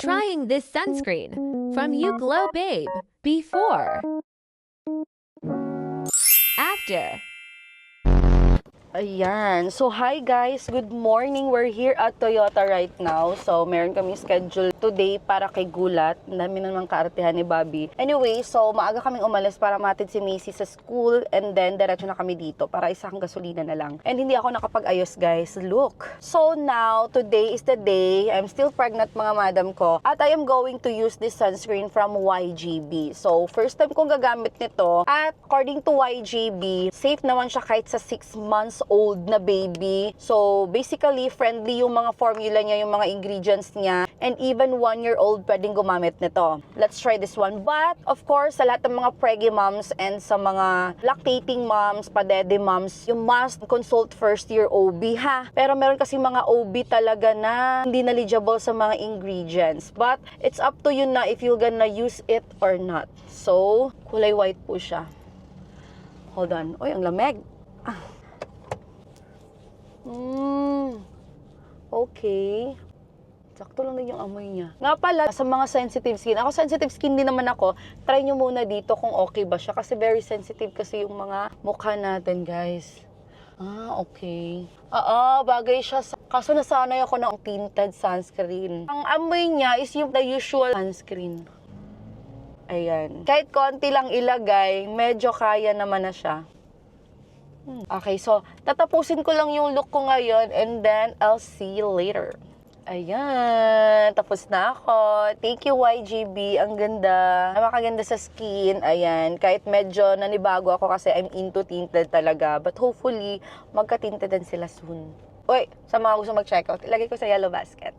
Trying this sunscreen from You Glow Babe. Before. After. Ayan. So, hi guys. Good morning. We're here at Toyota right now. So, meron kaming schedule today para kay Gulat. Ang dami namang kaartehan ni Bobby. Anyway, so, maaga kaming umalis para matid si Macy sa school. And then, diretso na kami dito para isang gasolina na lang. And hindi ako nakapag-ayos, guys. Look. So, now, today is the day. I'm still pregnant, mga madam ko. At I am going to use this sunscreen from YGB. So, first time kong gagamit nito. At according to YGB, safe naman siya kahit sa 6 months old na baby. So, basically, friendly yung mga formula niya, yung mga ingredients niya. And even 1-year-old pwedeng gumamit nito. Let's try this one. But, of course, sa lahat ng mga preggy moms and sa mga lactating moms, padede moms, you must consult first-year OB, ha? Pero meron kasi mga OB talaga na hindi knowledgeable sa mga ingredients. But, it's up to you na if you're gonna use it or not. So, kulay white po siya. Hold on. Uy, ang lamig. Okay. Sakto lang din yung amoy niya. Nga pala, sa mga sensitive skin, ako sensitive skin din naman ako, try nyo muna dito kung okay ba siya. Kasi very sensitive kasi yung mga mukha natin, guys. Okay. Bagay siya. Kaso nasanay ako ng tinted sunscreen. Ang amoy niya is yung the usual sunscreen. Ayan. Kahit konti lang ilagay, medyo kaya naman na siya. Okay, so tatapusin ko lang yung look ko ngayon and then I'll see you later. Ayan, tapos na ako. Thank you YGB, ang ganda. Napakaganda sa skin, ayan. Kahit medyo nanibago ako kasi I'm into tinted talaga. But hopefully, magka-tinted din sila soon. Uy, sa mga gusto mag-checkout, ilagay ko sa yellow basket.